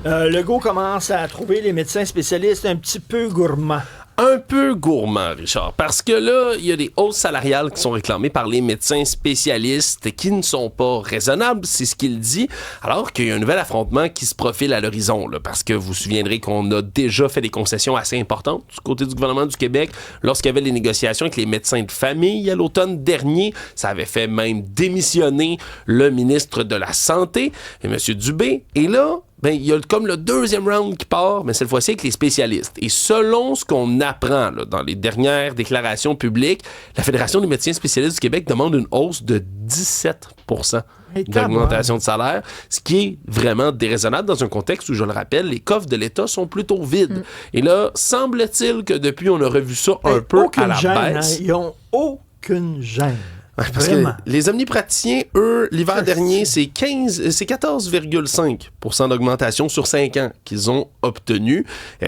Legault commence à trouver les médecins spécialistes un petit peu gourmands. Un peu gourmand, Richard, parce que là, il y a des hausses salariales qui sont réclamées par les médecins spécialistes qui ne sont pas raisonnables, c'est ce qu'il dit, alors qu'il y a un nouvel affrontement qui se profile à l'horizon, là, parce que vous vous souviendrez qu'on a déjà fait des concessions assez importantes du côté du gouvernement du Québec lorsqu'il y avait les négociations avec les médecins de famille à l'automne dernier. Ça avait fait même démissionner le ministre de la Santé, M. Dubé, et là, il y a comme le deuxième round qui part, mais cette fois-ci avec les spécialistes. Et selon ce qu'on apprend là, dans les dernières déclarations publiques, la Fédération des médecins spécialistes du Québec demande une hausse de 17% d'augmentation de salaire, ce qui est vraiment déraisonnable dans un contexte où, je le rappelle, les coffres de l'État sont plutôt vides. Et là, semble-t-il que depuis, on a revu ça un peu à la baisse. Hein? Ils n'ont aucune gêne. Ouais, parce que les omnipraticiens, eux, l'hiver dernier, c'est 14,5% d'augmentation sur 5 ans qu'ils ont obtenu.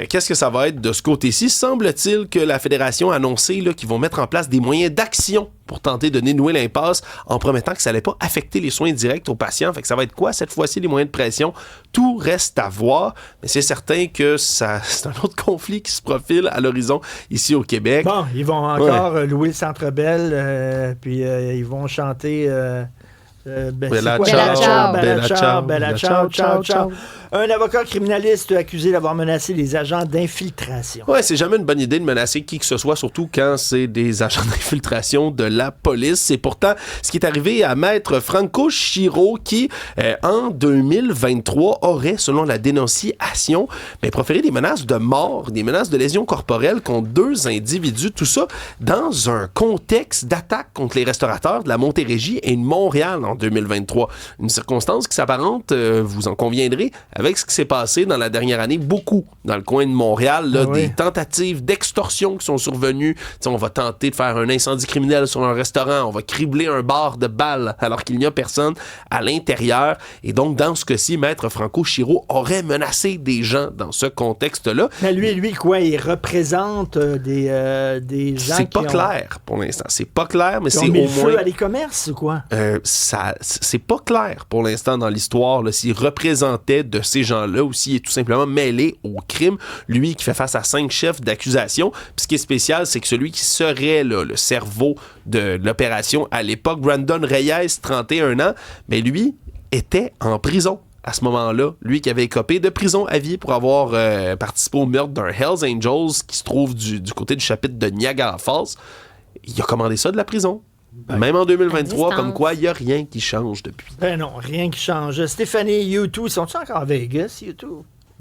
Qu'est-ce que ça va être de ce côté-ci? Semble-t-il que la Fédération a annoncé là, qu'ils vont mettre en place des moyens d'action pour tenter de dénouer l'impasse en promettant que ça n'allait pas affecter les soins directs aux patients. Fait que ça va être quoi cette fois-ci, les moyens de pression? Tout reste à voir, mais c'est certain que c'est un autre conflit qui se profile à l'horizon ici au Québec. Bon, ils vont encore louer le Centre Bell, puis ils vont chanter... Bella ciao, bella ciao, bella ciao, ciao, ciao. Un avocat criminaliste accusé d'avoir menacé les agents d'infiltration. Ouais, c'est jamais une bonne idée de menacer qui que ce soit, surtout quand c'est des agents d'infiltration de la police. C'est pourtant ce qui est arrivé à maître Franco Chiro qui, en 2023, aurait, selon la dénonciation, proféré des menaces de mort, des menaces de lésions corporelles contre 2 individus. Tout ça dans un contexte d'attaque contre les restaurateurs de la Montérégie et de Montréal en 2023. Une circonstance qui s'apparente, vous en conviendrez, avec ce qui s'est passé dans la dernière année, beaucoup dans le coin de Montréal, là, des tentatives d'extorsion qui sont survenues. T'sais, on va tenter de faire un incendie criminel sur un restaurant, on va cribler un bar de balles alors qu'il n'y a personne à l'intérieur. Et donc, dans ce cas-ci, maître Franco Chiro aurait menacé des gens dans ce contexte-là. Mais lui, quoi, il représente des gens c'est pas clair pour l'instant. C'est pas clair, mais c'est au moins... feu à les commerces ou quoi? C'est pas clair pour l'instant dans l'histoire là, s'il représentait de ces gens-là ou s'il est tout simplement mêlé au crime. Lui qui fait face à 5 chefs d'accusation. Puis ce qui est spécial, c'est que celui qui serait là, le cerveau de l'opération à l'époque, Brandon Reyes, 31 ans, mais lui était en prison à ce moment-là. Lui qui avait écopé de prison à vie pour avoir participé au meurtre d'un Hells Angels qui se trouve du côté du chapitre de Niagara Falls. Il a commandé ça de la prison. Même en 2023, comme quoi, il n'y a rien qui change depuis. Ben non, rien qui change. Stéphanie, U2, sont-ils encore à Vegas, U2?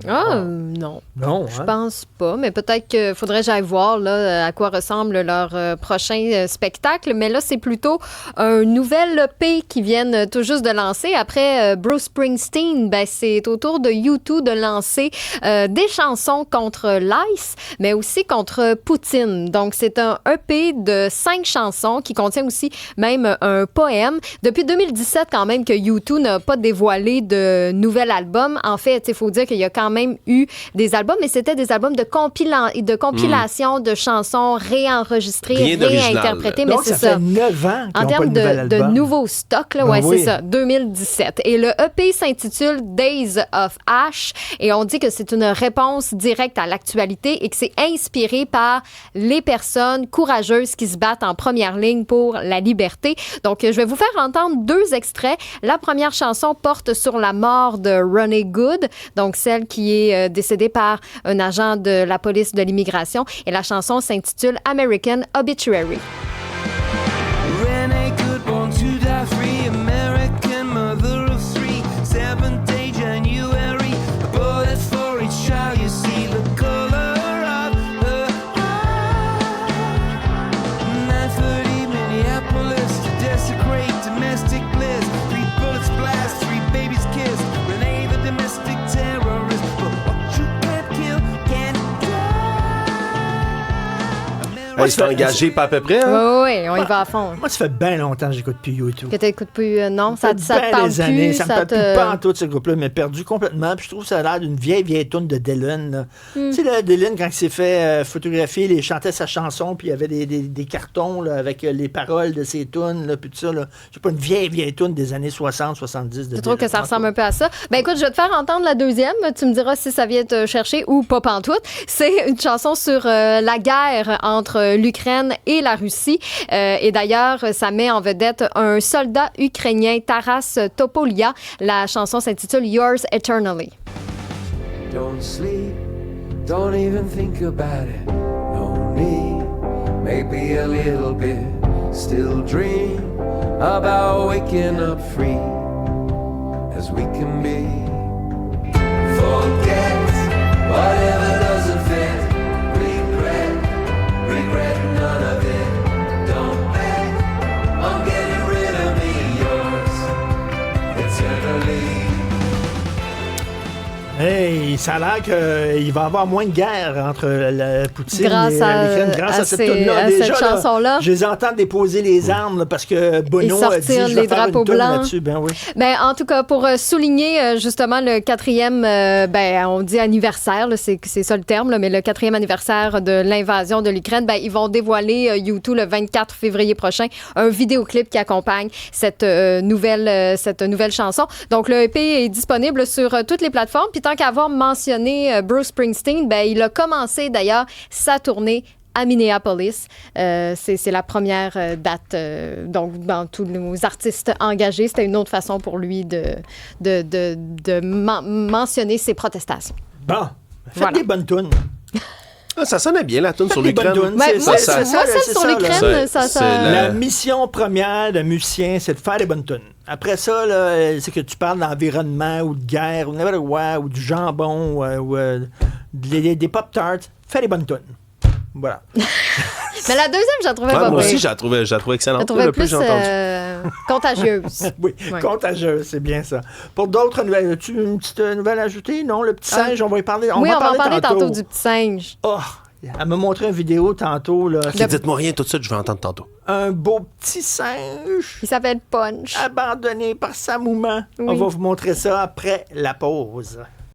Non. Non, je pense pas, mais peut-être qu'il faudrait que j'aille voir là, à quoi ressemble leur prochain spectacle. Mais là, c'est plutôt un nouvel EP qu'ils viennent tout juste de lancer. Après Bruce Springsteen, c'est au tour de U2 de lancer des chansons contre l'ICE, mais aussi contre Poutine. Donc, c'est un EP de 5 chansons qui contient aussi même un poème. Depuis 2017, quand même, que U2 n'a pas dévoilé de nouvel album. En fait, il faut dire qu'il y a quand même eu des albums, mais c'était des albums de compilation de chansons réenregistrées, réinterprétées. Donc, mais c'est ça fait 9 ans en termes de nouveaux stocks, là, c'est ça, 2017. Et le EP s'intitule Days of Ash et on dit que c'est une réponse directe à l'actualité et que c'est inspiré par les personnes courageuses qui se battent en première ligne pour la liberté. Donc, je vais vous faire entendre 2 extraits. La première chanson porte sur la mort de Ronnie Good, donc celle qui est décédée par un agent de la police de l'immigration. Et la chanson s'intitule American Obituary. Renee Good, born to die free, American mother of 3, 7th day January, a bullet for each child, you see the color of her eye. 9:30 Minneapolis to desecrate domestic bliss, 3 bullets blast, 3 babies kiss, Renee the domestic terrorist, but what you can't kill can't die. Hey, c'est engagé pas à peu près, hein? Oui, on y va à fond. Moi, ça fait bien longtemps que j'écoute plus YouTube. Que t'écoutes plus, non? Ça te bien parle des années. plus? Ça me parle plus pas en tout, ce groupe-là, mais perdu complètement. Puis je trouve que ça a l'air d'une vieille toune de Dylan. Là. Tu sais, là, Dylan, quand il s'est fait photographier, il chantait sa chanson, puis il y avait des cartons là, avec les paroles de ses tunes, là, puis tout ça. Là. C'est pas une vieille toune des années 60, 70 de Je trouve Dylan. que ça ressemble un peu à ça. Ben écoute, je vais te faire entendre la deuxième. Tu me diras si ça vient te chercher ou pas pantoute. C'est une chanson sur la guerre entre l'Ukraine et la Russie. Et d'ailleurs, ça met en vedette un soldat ukrainien, Taras Topolia. La chanson s'intitule Yours Eternally. Don't sleep, don't even think about it. No need, maybe a little bit. Still dream about waking up free as we can be. Forget whatever doesn't fit. Regret none of it. Don't bet on getting rid of me. Yours eternally. Hey, ça a l'air qu'il va y avoir moins de guerre entre la Poutine Grâce et l'Ukraine grâce à cette tune-là. à Déjà, cette chanson-là. Je les entends déposer les armes là, parce que Bono a dit sortir je vais les faire drapeaux une tune blancs. là-dessus. Ben oui. Ben, en tout cas, pour souligner justement le 4e, ben, on dit anniversaire, là, c'est ça le terme, là, mais le 4e anniversaire de l'invasion de l'Ukraine, ben, ils vont dévoiler YouTube le 24 février prochain un vidéoclip qui accompagne cette nouvelle chanson. Donc, le EP est disponible sur toutes les plateformes. Puis tant qu'à avoir mentionné Bruce Springsteen, ben, il a commencé d'ailleurs sa tournée à Minneapolis. C'est la première date. Donc, dans tous nos artistes engagés, c'était une autre façon pour lui de mentionner ses protestations. Bon, faites Voilà. des bonnes tunes. Ah, ça sonnait bien, la tune sur Des bonnes l'Ukraine. tunes. Ouais, C'est moi, ça, moi, celle sur là. l'Ukraine, C'est ça... La mission première d'un musicien, c'est de faire des bonnes tunes. Après ça, là, c'est que tu parles d'environnement ou de guerre ou n'importe quoi, ou du jambon ou des Pop-Tarts. Fais des bonnes tunes. Voilà. Mais la deuxième, je la trouvais Ouais, pas moi pire. aussi, je la trouvais excellente. Je la trouvais Le plus plus j'ai entendu. contagieuse. Oui, Ouais. contagieuse, c'est bien ça. Pour d'autres nouvelles, as-tu une petite nouvelle à ajouter? Non, le petit singe, on va y parler. Oui, on va en parler tantôt du petit singe. Oh, elle m'a montré une vidéo tantôt. Là. Dites-moi rien tout de suite, je vais entendre tantôt. Un beau petit singe Il s'appelle Punch. abandonné par sa maman. Oui. On va vous montrer ça après la pause.